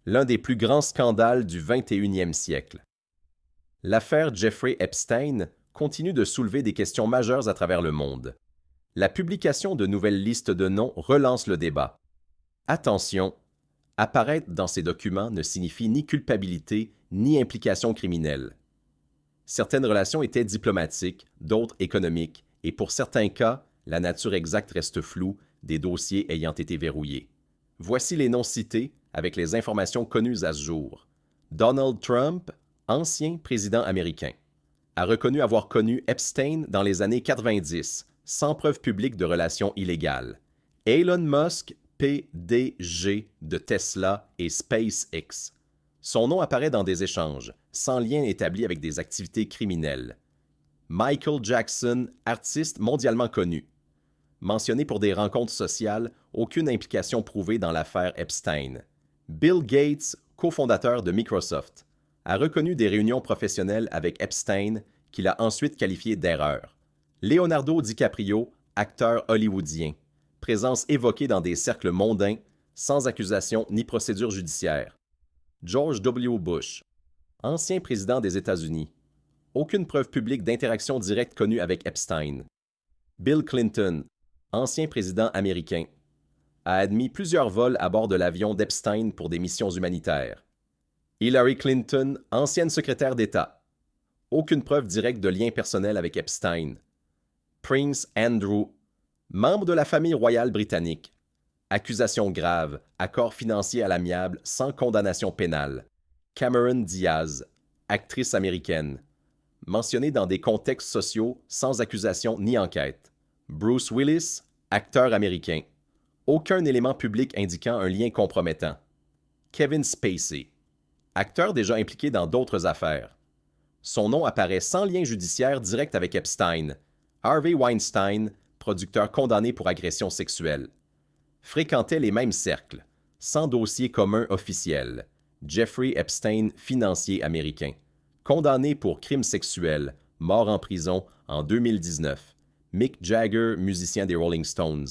L'un des plus grands scandales du 21e siècle. L'affaire Jeffrey Epstein continue de soulever des questions majeures à travers le monde. La publication de nouvelles listes de noms relance le débat. Attention, apparaître dans ces documents ne signifie ni culpabilité ni implication criminelle. Certaines relations étaient diplomatiques, d'autres économiques, et pour certains cas, la nature exacte reste floue, des dossiers ayant été verrouillés. Voici les noms cités avec les informations connues à ce jour. Donald Trump, ancien président américain, a reconnu avoir connu Epstein dans les années 90, sans preuve publique de relations illégales. Elon Musk, PDG de Tesla et SpaceX. Son nom apparaît dans des échanges, sans lien établi avec des activités criminelles. Michael Jackson, artiste mondialement connu. Mentionné pour des rencontres sociales, aucune implication prouvée dans l'affaire Epstein. Bill Gates, cofondateur de Microsoft, a reconnu des réunions professionnelles avec Epstein qu'il a ensuite qualifiées d'erreurs. Leonardo DiCaprio, acteur hollywoodien, présence évoquée dans des cercles mondains, sans accusation ni procédure judiciaire. George W. Bush, ancien président des États-Unis. Aucune preuve publique d'interaction directe connue avec Epstein. Bill Clinton, ancien président américain, a admis plusieurs vols à bord de l'avion d'Epstein pour des missions humanitaires. Hillary Clinton, ancienne secrétaire d'État. Aucune preuve directe de lien personnel avec Epstein. Prince Andrew, membre de la famille royale britannique. Accusations graves, accord financier à l'amiable sans condamnation pénale. Cameron Diaz, actrice américaine. Mentionnée dans des contextes sociaux sans accusation ni enquête. Bruce Willis, acteur américain. Aucun élément public indiquant un lien compromettant. Kevin Spacey, acteur déjà impliqué dans d'autres affaires. Son nom apparaît sans lien judiciaire direct avec Epstein. Harvey Weinstein, producteur condamné pour agression sexuelle. Fréquentait les mêmes cercles, sans dossier commun officiel. Jeffrey Epstein, financier américain. Condamné pour crimes sexuels, mort en prison en 2019. Mick Jagger, musicien des Rolling Stones.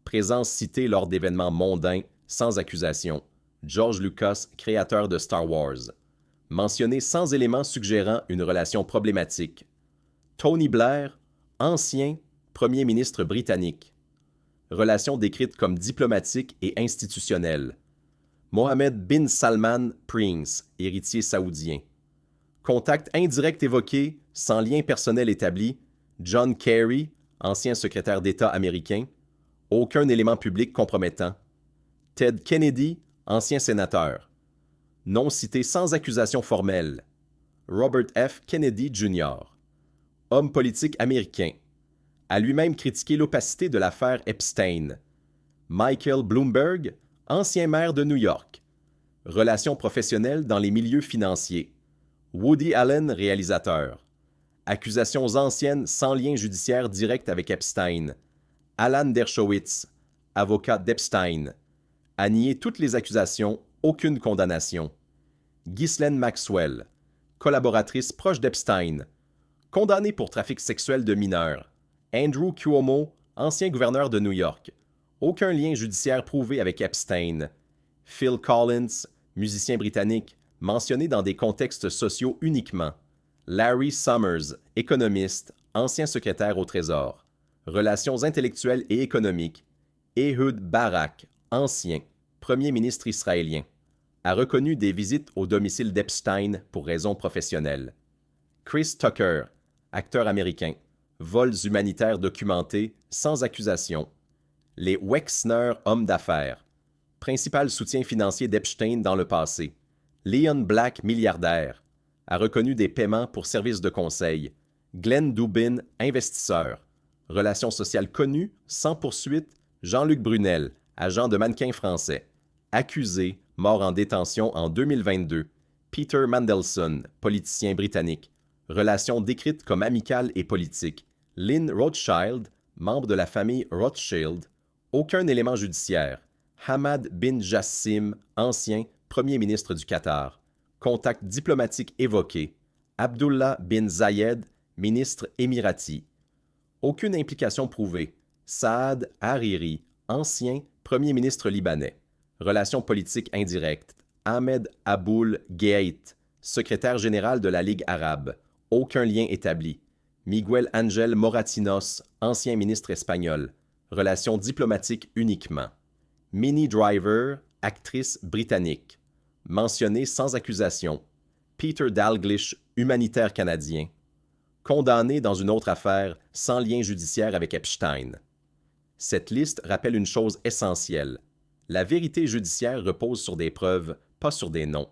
Présence citée lors d'événements mondains, sans accusation. George Lucas, créateur de Star Wars. Mentionné sans éléments suggérant une relation problématique. Tony Blair, ancien premier ministre britannique. Relations décrites comme diplomatiques et institutionnelles. Mohammed bin Salman, Prince, héritier saoudien. Contact indirect évoqué, sans lien personnel établi. John Kerry, ancien secrétaire d'État américain. Aucun élément public compromettant. Ted Kennedy, ancien sénateur. Nom cité sans accusation formelle. Robert F. Kennedy Jr. Homme politique américain. A lui-même critiqué l'opacité de l'affaire Epstein. Michael Bloomberg, ancien maire de New York. Relations professionnelles dans les milieux financiers. Woody Allen, réalisateur. Accusations anciennes sans lien judiciaire direct avec Epstein. Alan Dershowitz, avocat d'Epstein. A nié toutes les accusations, aucune condamnation. Ghislaine Maxwell, collaboratrice proche d'Epstein. Condamnée pour trafic sexuel de mineurs. Andrew Cuomo, ancien gouverneur de New York. Aucun lien judiciaire prouvé avec Epstein. Phil Collins, musicien britannique, mentionné dans des contextes sociaux uniquement. Larry Summers, économiste, ancien secrétaire au Trésor. Relations intellectuelles et économiques. Ehud Barak, ancien, premier ministre israélien. A reconnu des visites au domicile d'Epstein pour raisons professionnelles. Chris Tucker, acteur américain. Vols humanitaires documentés, sans accusation. Les Wexner, hommes d'affaires. Principal soutien financier d'Epstein dans le passé. Leon Black, milliardaire. A reconnu des paiements pour services de conseil. Glenn Dubin, investisseur. Relations sociales connues, sans poursuite. Jean-Luc Brunel, agent de mannequin français. Accusé, mort en détention en 2022. Peter Mandelson, politicien britannique. Relations décrites comme amicales et politiques. Lynn Rothschild, membre de la famille Rothschild. Aucun élément judiciaire. Hamad bin Jassim, ancien premier ministre du Qatar. Contact diplomatique évoqué. Abdullah bin Zayed, ministre émirati. Aucune implication prouvée. Saad Hariri, ancien premier ministre libanais. Relations politiques indirectes. Ahmed Aboul Gheit, secrétaire général de la Ligue arabe. Aucun lien établi. Miguel Ángel Moratinos, ancien ministre espagnol. Relations diplomatiques uniquement. Minnie Driver, actrice britannique. Mentionnée sans accusation. Peter Dalglish, humanitaire canadien. Condamné dans une autre affaire sans lien judiciaire avec Epstein. Cette liste rappelle une chose essentielle. La vérité judiciaire repose sur des preuves, pas sur des noms.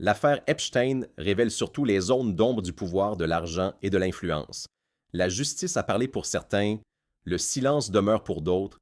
L'affaire Epstein révèle surtout les zones d'ombre du pouvoir, de l'argent et de l'influence. La justice a parlé pour certains, le silence demeure pour d'autres,